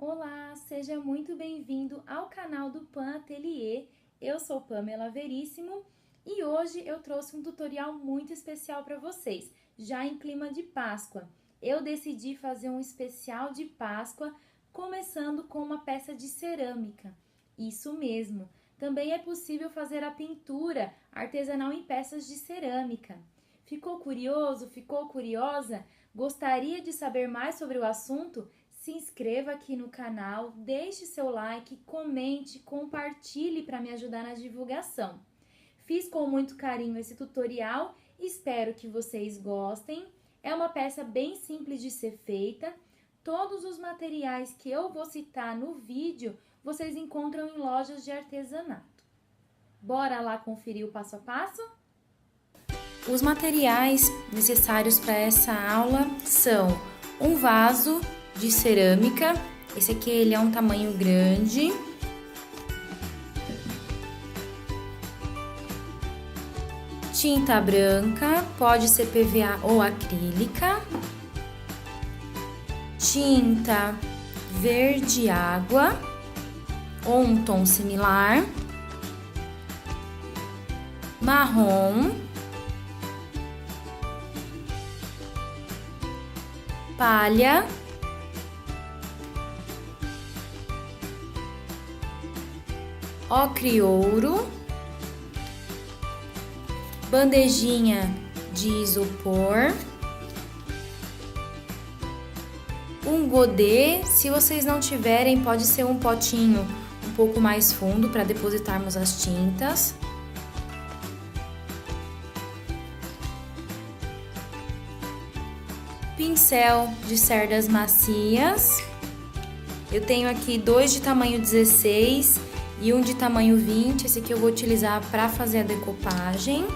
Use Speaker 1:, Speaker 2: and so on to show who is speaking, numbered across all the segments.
Speaker 1: Olá, seja muito bem-vindo ao canal do Pan Atelier. Eu sou Pamela Veríssimo e hoje eu trouxe um tutorial muito especial para vocês, já em clima de Páscoa. Eu decidi fazer um especial de Páscoa, começando com uma peça de cerâmica. Isso mesmo, também é possível fazer a pintura artesanal em peças de cerâmica. Ficou curioso? Ficou curiosa? Gostaria de saber mais sobre o assunto? Se inscreva aqui no canal, deixe seu like, comente, compartilhe para me ajudar na divulgação. Fiz com muito carinho esse tutorial, espero que vocês gostem. É uma peça bem simples de ser feita. Todos os materiais que eu vou citar no vídeo, vocês encontram em lojas de artesanato. Bora lá conferir o passo a passo? Os materiais necessários para essa aula são um vaso de cerâmica, esse aqui ele é um tamanho grande, tinta branca, pode ser PVA ou acrílica, tinta verde água ou um tom similar, marrom, palha, ocre ouro, bandejinha de isopor, um godê, se vocês não tiverem, pode ser um potinho um pouco mais fundo para depositarmos as tintas. Pincel de cerdas macias, eu tenho aqui dois de tamanho 16 e um de tamanho 20, esse aqui eu vou utilizar para fazer a decopagem.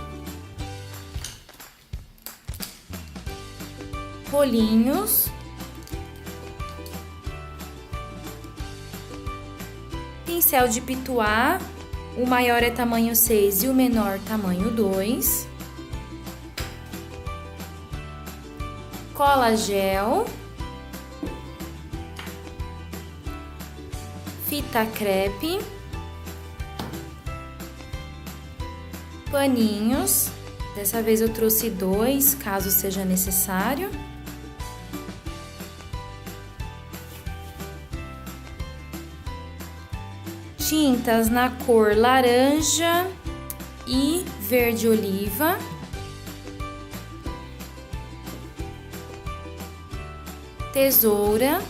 Speaker 1: Rolinhos. Pincel de pituá, o maior é tamanho 6 e o menor tamanho 2. Cola gel. Fita crepe. Paninhos, dessa vez eu trouxe 2, caso seja necessário. Tintas na cor laranja e verde oliva. Tesoura.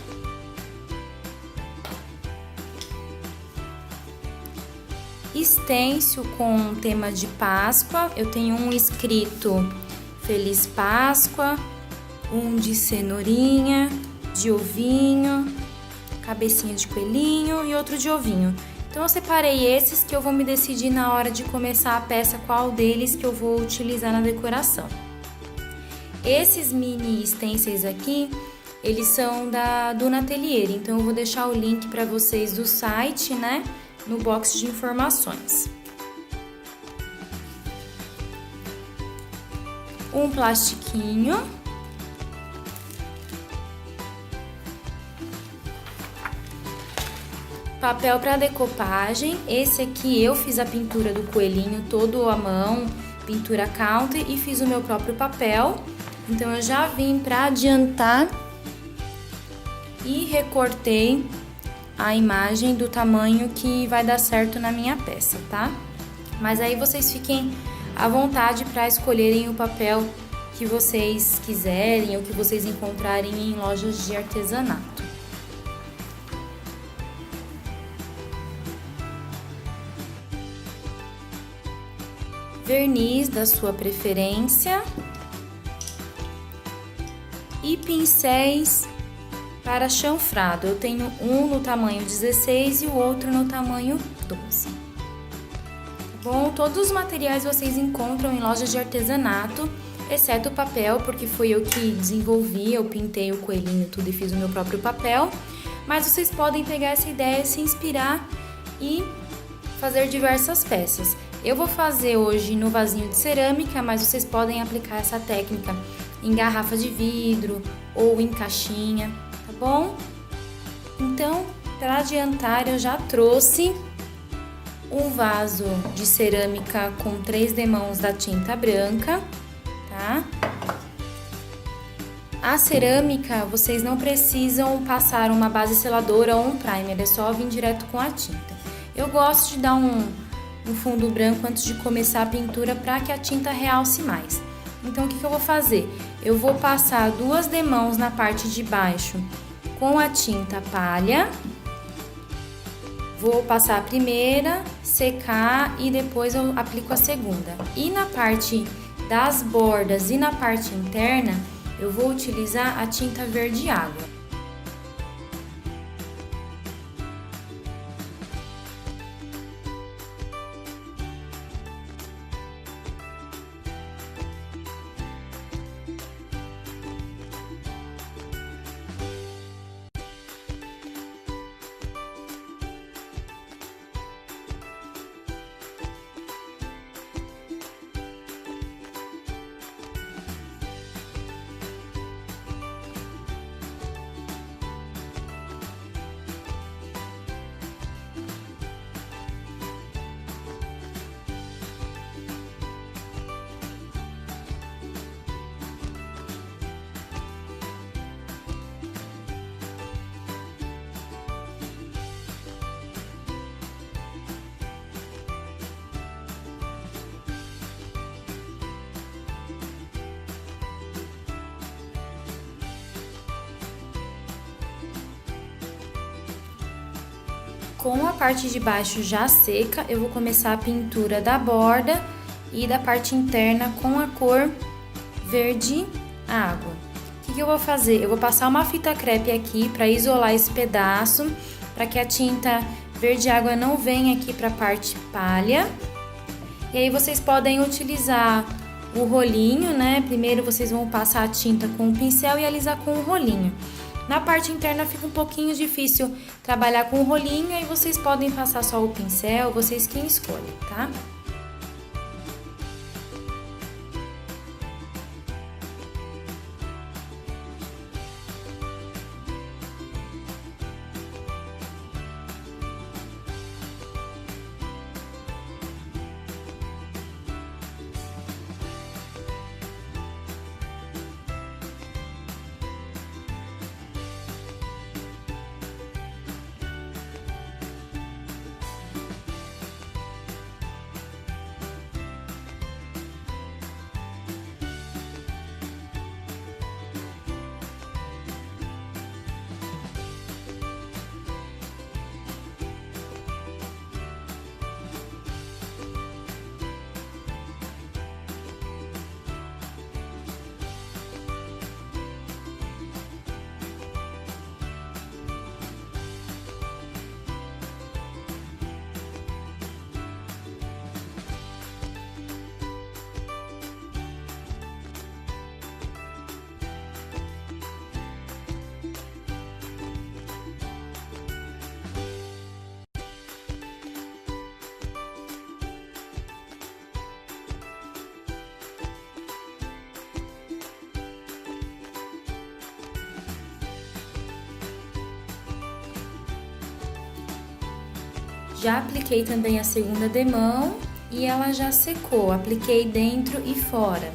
Speaker 1: Stencil com tema de Páscoa, eu tenho um escrito Feliz Páscoa, um de cenourinha, de ovinho, cabecinha de coelhinho e outro de ovinho. Então eu separei esses que eu vou me decidir na hora de começar a peça qual deles que eu vou utilizar na decoração. Esses mini stencils aqui, eles são da Duna Atelier, então eu vou deixar o link para vocês do site, né? No box de informações. Um plastiquinho. Papel para decopagem. Esse aqui eu fiz a pintura do coelhinho todo à mão, pintura counter, e fiz o meu próprio papel. Então eu já vim para adiantar e recortei a imagem do tamanho que vai dar certo na minha peça, tá? Mas aí vocês fiquem à vontade para escolherem o papel que vocês quiserem ou que vocês encontrarem em lojas de artesanato. Verniz da sua preferência e pincéis para chanfrado, eu tenho um no tamanho 16 e o outro no tamanho 12. Bom, todos os materiais vocês encontram em lojas de artesanato, exceto o papel, porque foi eu que desenvolvi, eu pintei o coelhinho tudo e fiz o meu próprio papel. Mas vocês podem pegar essa ideia, se inspirar e fazer diversas peças. Eu vou fazer hoje no vasinho de cerâmica, mas vocês podem aplicar essa técnica em garrafa de vidro ou em caixinha, tá bom? Então, para adiantar, eu já trouxe um vaso de cerâmica com 3 demãos da tinta branca, tá? A cerâmica, vocês não precisam passar uma base seladora ou um primer, é só vir direto com a tinta. Eu gosto de dar um fundo branco antes de começar a pintura para que a tinta realce mais. Então, o que eu vou fazer? Eu vou passar 2 demãos na parte de baixo com a tinta palha. Vou passar a primeira, secar e depois eu aplico a segunda. E na parte das bordas e na parte interna, eu vou utilizar a tinta verde água. Com a parte de baixo já seca, eu vou começar a pintura da borda e da parte interna com a cor verde água. O que eu vou fazer? Eu vou passar uma fita crepe aqui para isolar esse pedaço, para que a tinta verde água não venha aqui para a parte palha. E aí vocês podem utilizar o rolinho, né? Primeiro vocês vão passar a tinta com o pincel e alisar com o rolinho. Na parte interna fica um pouquinho difícil trabalhar com o rolinho, aí vocês podem passar só o pincel, vocês quem escolhem, tá? Já apliquei também a segunda demão e ela já secou, apliquei dentro e fora.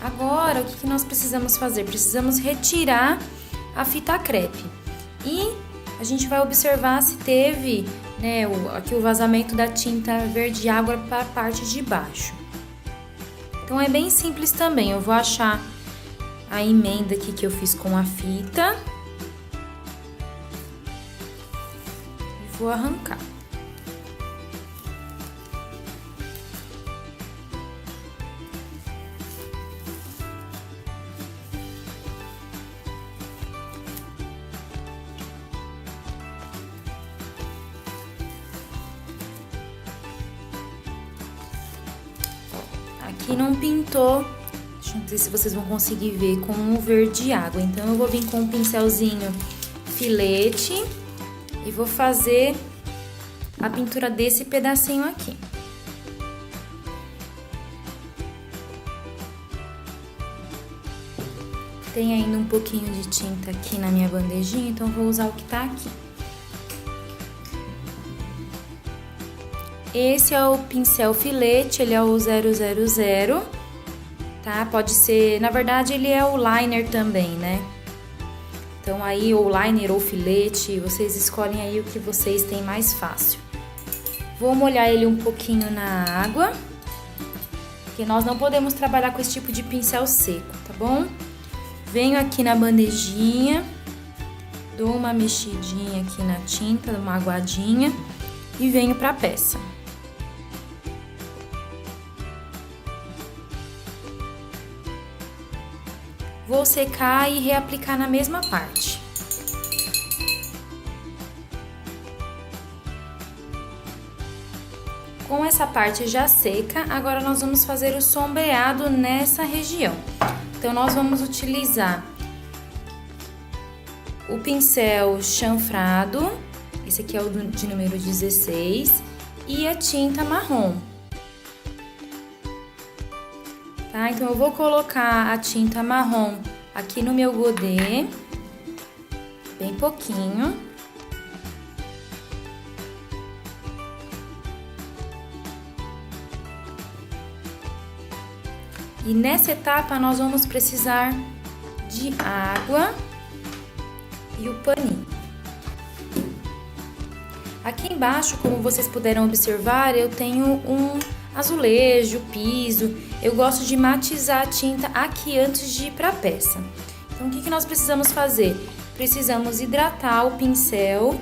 Speaker 1: Agora, o que nós precisamos fazer? Precisamos retirar a fita crepe e a gente vai observar se teve, né, aqui o vazamento da tinta verde água para a parte de baixo. Então, é bem simples também, eu vou achar a emenda aqui que eu fiz com a fita e vou arrancar. Aqui não pintou, deixa eu ver se vocês vão conseguir ver, com o verde água. Então, eu vou vir com um pincelzinho filete e vou fazer a pintura desse pedacinho aqui. Tem ainda um pouquinho de tinta aqui na minha bandejinha, então eu vou usar o que tá aqui. Esse é o pincel filete, ele é o 000, tá? Pode ser, na verdade ele é o liner também, né? Então aí, ou liner ou filete, vocês escolhem aí o que vocês têm mais fácil. Vou molhar ele um pouquinho na água, porque nós não podemos trabalhar com esse tipo de pincel seco, tá bom? Venho aqui na bandejinha, dou uma mexidinha aqui na tinta, uma aguadinha e venho pra peça. Vou secar e reaplicar na mesma parte. Com essa parte já seca, agora nós vamos fazer o sombreado nessa região. Então, nós vamos utilizar o pincel chanfrado, esse aqui é o de número 16, e a tinta marrom. Tá? Então, eu vou colocar a tinta marrom aqui no meu godê, bem pouquinho. E nessa etapa, nós vamos precisar de água e o paninho. Aqui embaixo, como vocês puderam observar, eu tenho um azulejo, piso. Eu gosto de matizar a tinta aqui antes de ir para a peça. Então, o que nós precisamos fazer? Precisamos hidratar o pincel,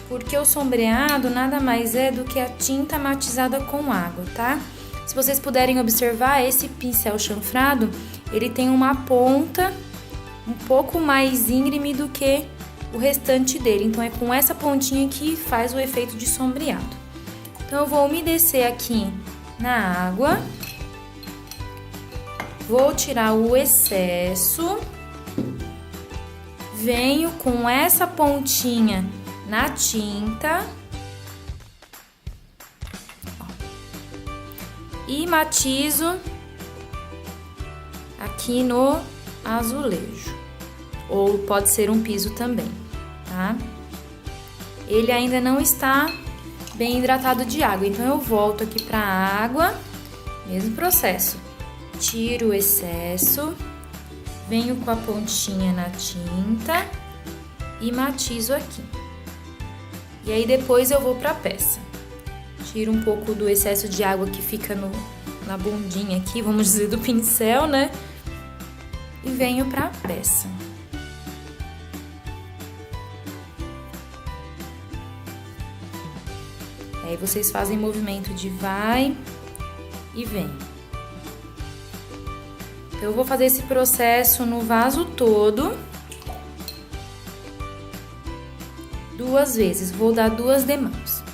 Speaker 1: porque o sombreado nada mais é do que a tinta matizada com água, tá? Se vocês puderem observar, esse pincel chanfrado, ele tem uma ponta um pouco mais íngreme do que o restante dele. Então, é com essa pontinha que faz o efeito de sombreado. Então, eu vou umedecer aqui na água. Vou tirar o excesso. Venho com essa pontinha na tinta e matizo aqui no azulejo, ou pode ser um piso também, tá? Ele ainda não está bem hidratado de água, então eu volto aqui para a água, mesmo processo. Tiro o excesso, venho com a pontinha na tinta e matizo aqui. E aí, depois eu vou pra peça. Tiro um pouco do excesso de água que fica na bundinha aqui, vamos dizer, do pincel, né? E venho pra peça. Aí, vocês fazem movimento de vai e vem. Então, eu vou fazer esse processo no vaso todo. 2 vezes, vou dar 2 demãos.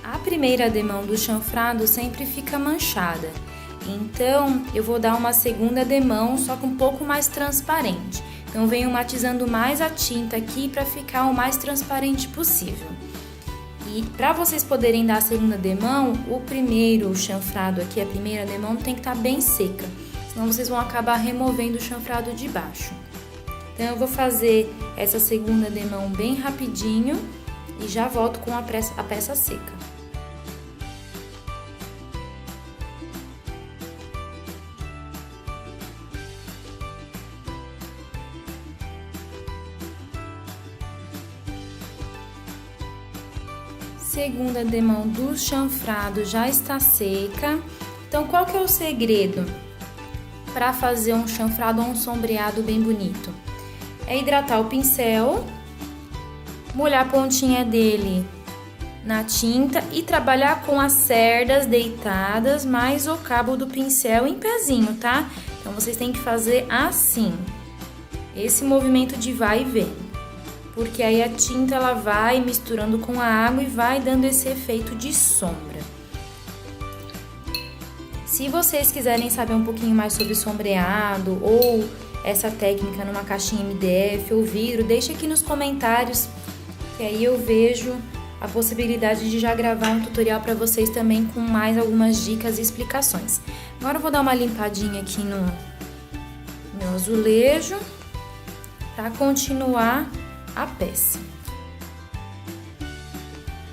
Speaker 1: A primeira demão do chanfrado sempre fica manchada, então eu vou dar uma segunda demão, só que um pouco mais transparente. Então, venho matizando mais a tinta aqui para ficar o mais transparente possível. E para vocês poderem dar a segunda demão, o primeiro chanfrado aqui, a primeira demão, tem que estar bem seca, senão vocês vão acabar removendo o chanfrado de baixo. Então, eu vou fazer essa segunda demão bem rapidinho e já volto com a peça seca. Segunda demão do chanfrado já está seca. Então, qual que é o segredo para fazer um chanfrado ou um sombreado bem bonito? É hidratar o pincel, molhar a pontinha dele na tinta e trabalhar com as cerdas deitadas, mais o cabo do pincel em pezinho, tá? Então, vocês têm que fazer assim, esse movimento de vai e vem. porque aí a tinta ela vai misturando com a água e vai dando esse efeito de sombra. Se vocês quiserem saber um pouquinho mais sobre sombreado ou essa técnica numa caixinha MDF ou vidro, deixa aqui nos comentários, que aí eu vejo a possibilidade de já gravar um tutorial para vocês também com mais algumas dicas e explicações. Agora eu vou dar uma limpadinha aqui no meu azulejo para continuar a peça.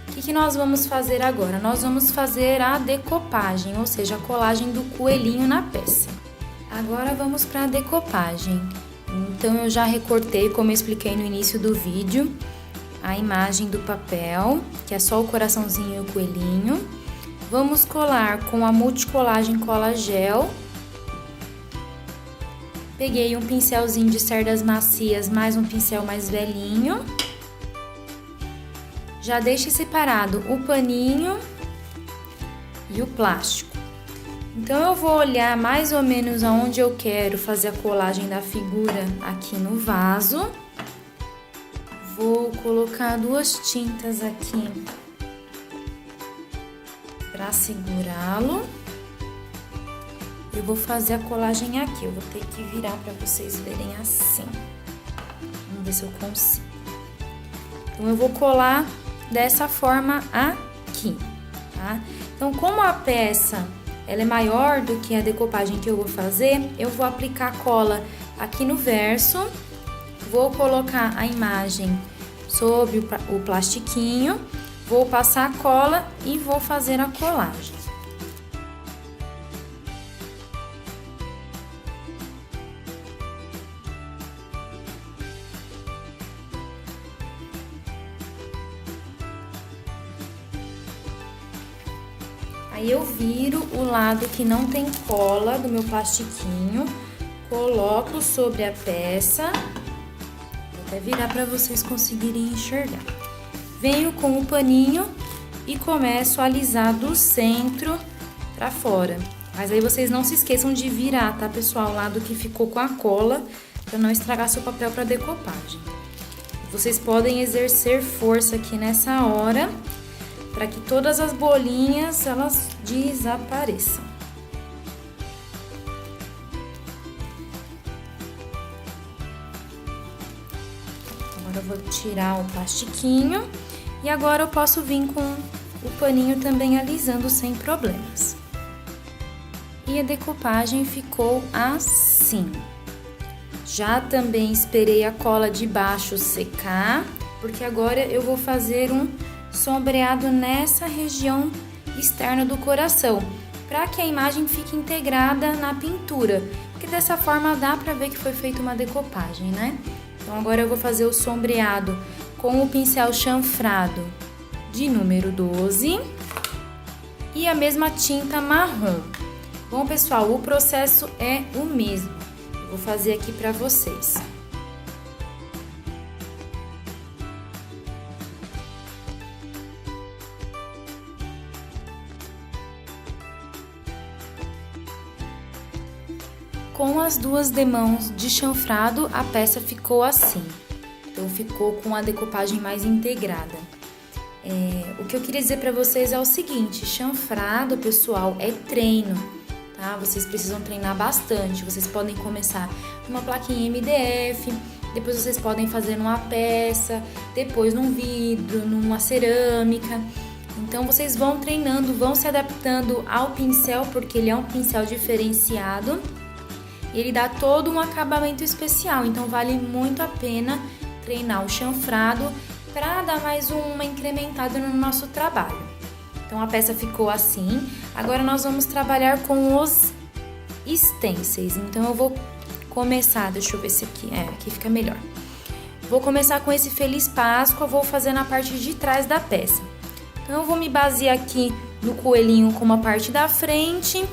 Speaker 1: O que nós vamos fazer agora? Nós vamos fazer a decopagem, ou seja, a colagem do coelhinho na peça. Agora vamos para a decopagem. Então eu já recortei, como eu expliquei no início do vídeo, a imagem do papel, que é só o coraçãozinho e o coelhinho. Vamos colar com a Multicolagem Cola Gel. Peguei um pincelzinho de cerdas macias, mais um pincel mais velhinho. Já deixe separado o paninho e o plástico. Então, eu vou olhar mais ou menos aonde eu quero fazer a colagem da figura aqui no vaso. Vou colocar duas tintas aqui para segurá-lo. Eu vou fazer a colagem aqui, eu vou ter que virar para vocês verem assim. Vamos ver se eu consigo. Então, eu vou colar dessa forma aqui, tá? Então, como a peça ela é maior do que a decopagem que eu vou fazer, eu vou aplicar cola aqui no verso, vou colocar a imagem sobre o plastiquinho, vou passar a cola e vou fazer a colagem. Aí eu viro o lado que não tem cola do meu plastiquinho, coloco sobre a peça, vou até virar para vocês conseguirem enxergar. Venho com o paninho e começo a alisar do centro para fora. Mas aí vocês não se esqueçam de virar, tá, pessoal? O lado que ficou com a cola, para não estragar seu papel para decopagem. Vocês podem exercer força aqui nessa hora, para que todas as bolinhas elas desapareçam. Agora eu vou tirar o plastiquinho e agora eu posso vir com o paninho também alisando sem problemas. E a decopagem ficou assim. Já também esperei a cola de baixo secar, porque agora eu vou fazer um sombreado nessa região externa do coração, para que a imagem fique integrada na pintura, porque dessa forma dá para ver que foi feita uma decopagem, né? Então agora eu vou fazer o sombreado com o pincel chanfrado de número 12 e a mesma tinta marrom. Bom, pessoal, o processo é o mesmo. Eu vou fazer aqui para vocês. Com as duas demãos de chanfrado, a peça ficou assim. Então, ficou com a decopagem mais integrada. O que eu queria dizer para vocês é o seguinte: chanfrado, pessoal, é treino, tá? Vocês precisam treinar bastante. Vocês podem começar numa plaquinha MDF, depois vocês podem fazer numa peça, depois num vidro, numa cerâmica. Então, vocês vão treinando, vão se adaptando ao pincel, porque ele é um pincel diferenciado. E ele dá todo um acabamento especial, então vale muito a pena treinar o chanfrado para dar mais uma incrementada no nosso trabalho. Então a peça ficou assim. Agora nós vamos trabalhar com os stencils. Então eu vou começar, deixa eu ver se aqui fica melhor. Vou começar com esse Feliz Páscoa, vou fazer na parte de trás da peça. Então eu vou me basear aqui no coelhinho como a parte da frente.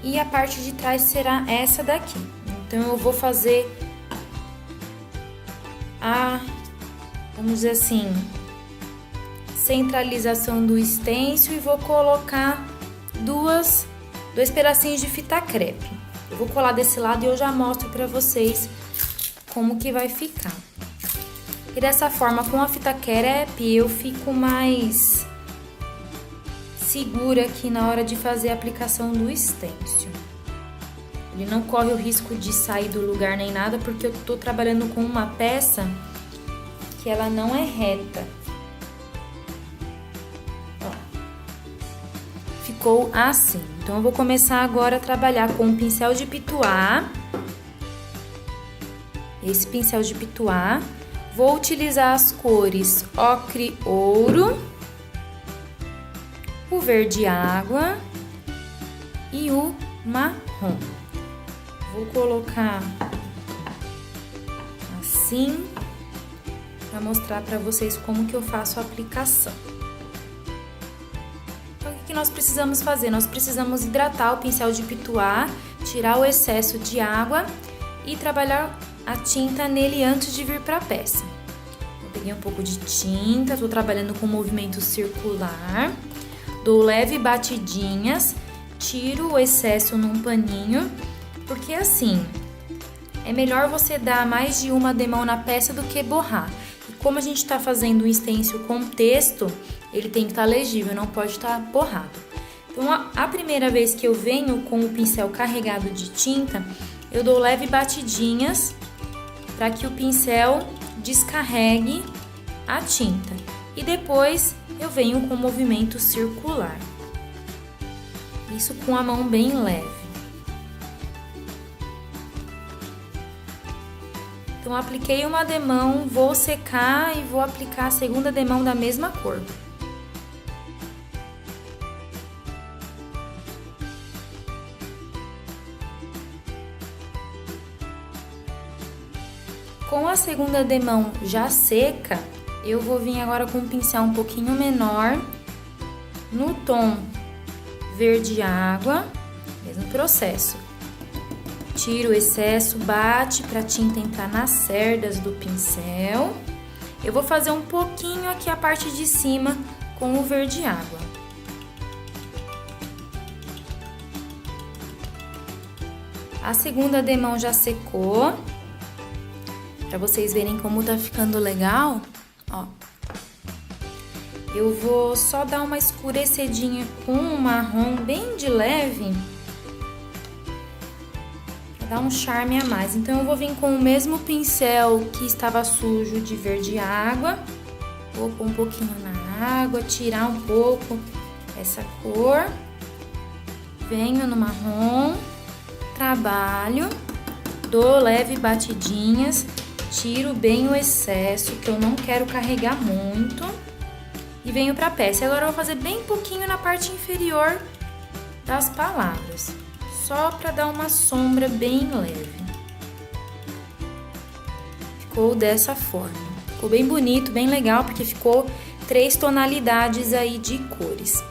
Speaker 1: E a parte de trás será essa daqui. Então, eu vou fazer vamos dizer assim, centralização do stencil e vou colocar dois pedacinhos de fita crepe. Eu vou colar desse lado e eu já mostro pra vocês como que vai ficar. E dessa forma, com a fita crepe, eu fico mais segura aqui na hora de fazer a aplicação do stencil. Ele não corre o risco de sair do lugar nem nada, porque eu tô trabalhando com uma peça que ela não é reta. Ó. Ficou assim. Então, eu vou começar agora a trabalhar com o pincel de pituá. Esse pincel de pituá. Vou utilizar as cores ocre ouro, o verde água e o marrom. Vou colocar assim para mostrar para vocês como que eu faço a aplicação. Então, o que nós precisamos fazer? Nós precisamos hidratar o pincel de pituá, tirar o excesso de água e trabalhar a tinta nele antes de vir para a peça. Eu peguei um pouco de tinta, estou trabalhando com movimento circular, dou leve batidinhas, tiro o excesso num paninho, porque assim, é melhor você dar mais de uma demão na peça do que borrar. E como a gente está fazendo um stencil com texto, ele tem que estar legível, não pode estar borrado. Então, a primeira vez que eu venho com o pincel carregado de tinta, eu dou leve batidinhas para que o pincel descarregue a tinta. E depois eu venho com o movimento circular. Isso com a mão bem leve. Então, apliquei uma demão, vou secar e vou aplicar a segunda demão da mesma cor. Com a segunda demão já seca, eu vou vir agora com um pincel um pouquinho menor, no tom verde água, mesmo processo. Tira o excesso, bate para a tinta entrar nas cerdas do pincel. Eu vou fazer um pouquinho aqui a parte de cima com o verde água. A segunda demão já secou. Para vocês verem como tá ficando legal, ó. Eu vou só dar uma escurecidinha com um marrom bem de leve, para dar um charme a mais. Então, eu vou vir com o mesmo pincel que estava sujo de verde água, vou pôr um pouquinho na água, tirar um pouco essa cor, venho no marrom, trabalho, dou leve batidinhas, tiro bem o excesso, que eu não quero carregar muito, e venho para a peça. Agora eu vou fazer bem pouquinho na parte inferior das palavras, só para dar uma sombra bem leve. Ficou dessa forma. Ficou bem bonito, bem legal, porque ficou 3 tonalidades aí de cores.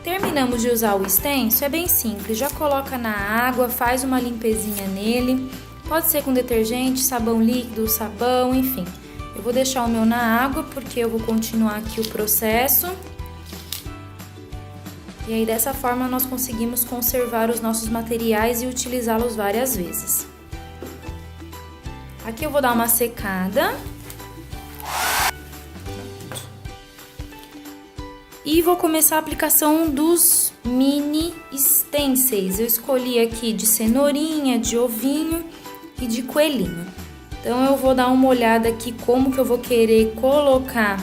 Speaker 1: Terminamos de usar o stencil, é bem simples, já coloca na água, faz uma limpezinha nele. Pode ser com detergente, sabão líquido, sabão, enfim. Eu vou deixar o meu na água, porque eu vou continuar aqui o processo. E aí, dessa forma, nós conseguimos conservar os nossos materiais e utilizá-los várias vezes. Aqui eu vou dar uma secada. E vou começar a aplicação dos mini stencils. Eu escolhi aqui de cenourinha, de ovinho e de coelhinho. Então, eu vou dar uma olhada aqui como que eu vou querer colocar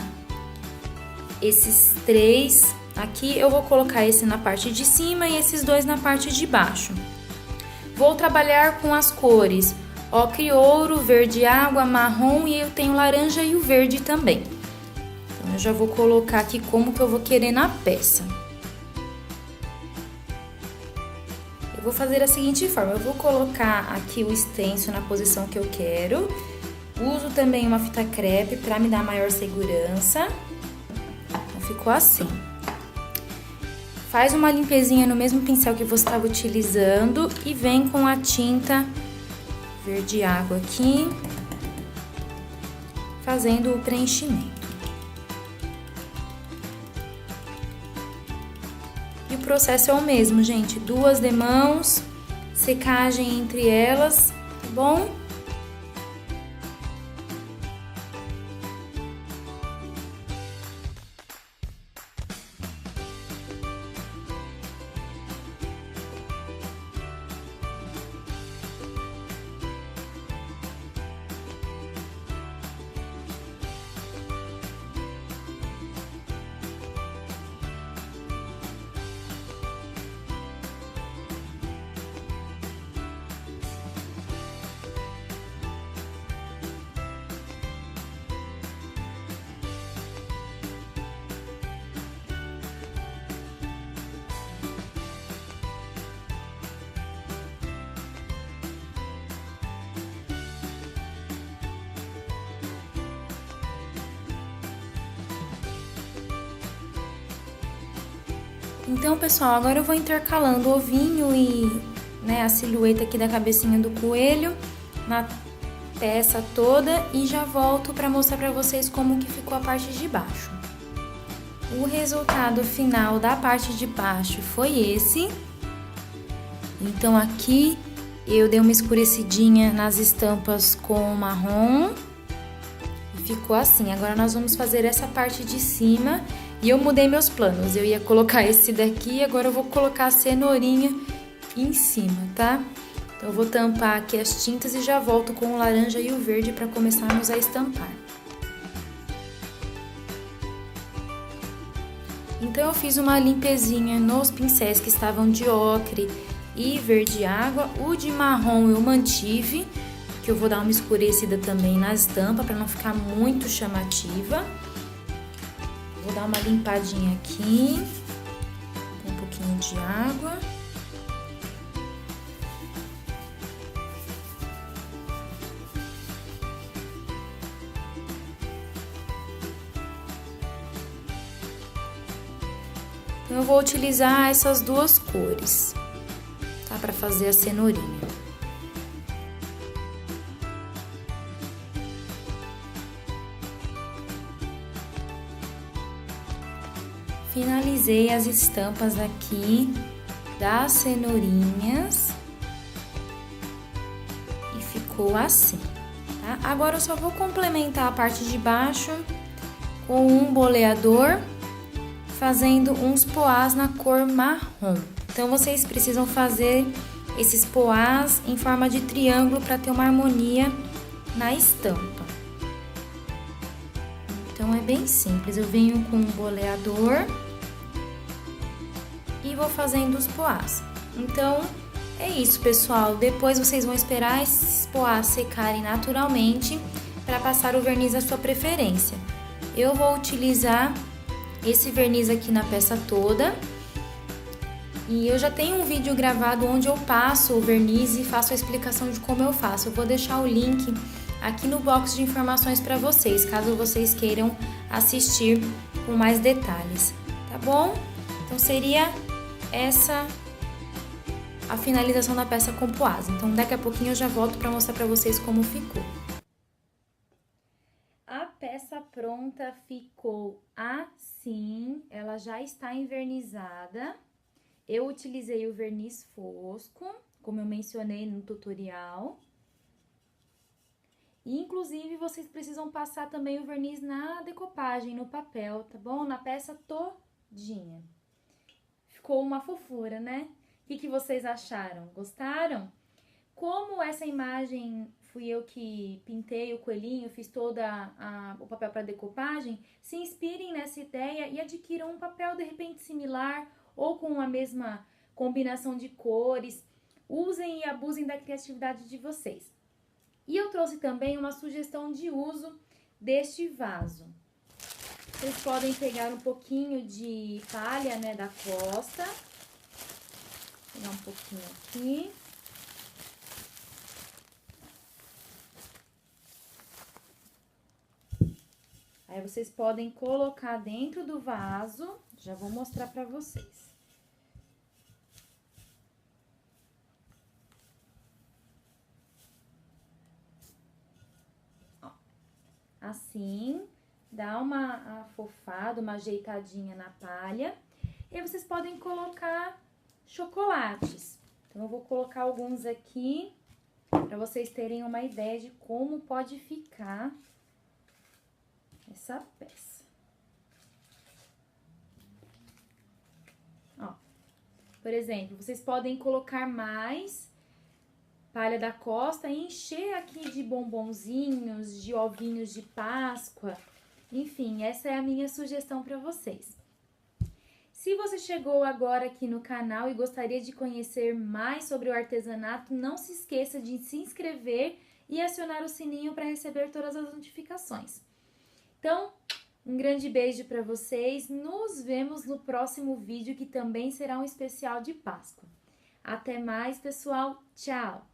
Speaker 1: esses 3. Aqui eu vou colocar esse na parte de cima e esses 2 na parte de baixo. Vou trabalhar com as cores ocre ouro, verde água, marrom e eu tenho laranja e o verde também. Então, eu já vou colocar aqui como que eu vou querer na peça. Eu vou fazer da seguinte forma, eu vou colocar aqui o stencil na posição que eu quero, uso também uma fita crepe para me dar maior segurança, então ficou assim. Faz uma limpezinha no mesmo pincel que você estava utilizando e vem com a tinta verde água aqui, fazendo o preenchimento. E o processo é o mesmo, gente. 2 demãos, secagem entre elas, tá bom? Então, pessoal, agora eu vou intercalando o ovinho e, né, a silhueta aqui da cabecinha do coelho na peça toda e já volto para mostrar para vocês como que ficou a parte de baixo. O resultado final da parte de baixo foi esse. Então aqui eu dei uma escurecidinha nas estampas com marrom e ficou assim. Agora nós vamos fazer essa parte de cima e eu mudei meus planos. Eu ia colocar esse daqui e agora eu vou colocar a cenourinha em cima, tá? Então eu vou tampar aqui as tintas e já volto com o laranja e o verde para começarmos a estampar. Então eu fiz uma limpezinha nos pincéis que estavam de ocre e verde água. O de marrom eu mantive, que eu vou dar uma escurecida também na estampa para não ficar muito chamativa. Vou dar uma limpadinha aqui, com um pouquinho de água. Então, eu vou utilizar essas duas cores, tá? Para fazer a cenourinha. Finalizei as estampas aqui das cenourinhas e ficou assim, tá? Agora eu só vou complementar a parte de baixo com um boleador, fazendo uns poás na cor marrom. Então, vocês precisam fazer esses poás em forma de triângulo para ter uma harmonia na estampa. Então, é bem simples. Eu venho com um boleador e vou fazendo os poás. Então, é isso, pessoal. Depois vocês vão esperar esses poás secarem naturalmente para passar o verniz da sua preferência. Eu vou utilizar esse verniz aqui na peça toda. E eu já tenho um vídeo gravado onde eu passo o verniz e faço a explicação de como eu faço. Eu vou deixar o link aqui no box de informações para vocês, caso vocês queiram assistir com mais detalhes, tá bom? Então seria essa a finalização da peça com poás. Então daqui a pouquinho eu já volto para mostrar para vocês como ficou. A peça pronta ficou assim, ela já está envernizada. Eu utilizei o verniz fosco, como eu mencionei no tutorial. E, inclusive, vocês precisam passar também o verniz na decopagem, no papel, tá bom? Na peça todinha. Ficou uma fofura, né? O que vocês acharam? Gostaram? Como essa imagem fui eu que pintei o coelhinho, fiz toda o papel para decopagem, se inspirem nessa ideia e adquiram um papel de repente similar ou com a mesma combinação de cores. Usem e abusem da criatividade de vocês. E eu trouxe também uma sugestão de uso deste vaso. Vocês podem pegar um pouquinho de palha, né, da costa. Vou pegar um pouquinho aqui. Aí, vocês podem colocar dentro do vaso, já vou mostrar pra vocês. Ó, assim, dá uma afofada, uma ajeitadinha na palha. E aí, vocês podem colocar chocolates. Então, eu vou colocar alguns aqui, pra vocês terem uma ideia de como pode ficar essa peça. Ó, por exemplo, vocês podem colocar mais palha da costa e encher aqui de bombonzinhos, de ovinhos de Páscoa. Enfim, essa é a minha sugestão para vocês. Se você chegou agora aqui no canal e gostaria de conhecer mais sobre o artesanato, não se esqueça de se inscrever e acionar o sininho para receber todas as notificações. Então, um grande beijo para vocês. Nos vemos no próximo vídeo, que também será um especial de Páscoa. Até mais, pessoal. Tchau!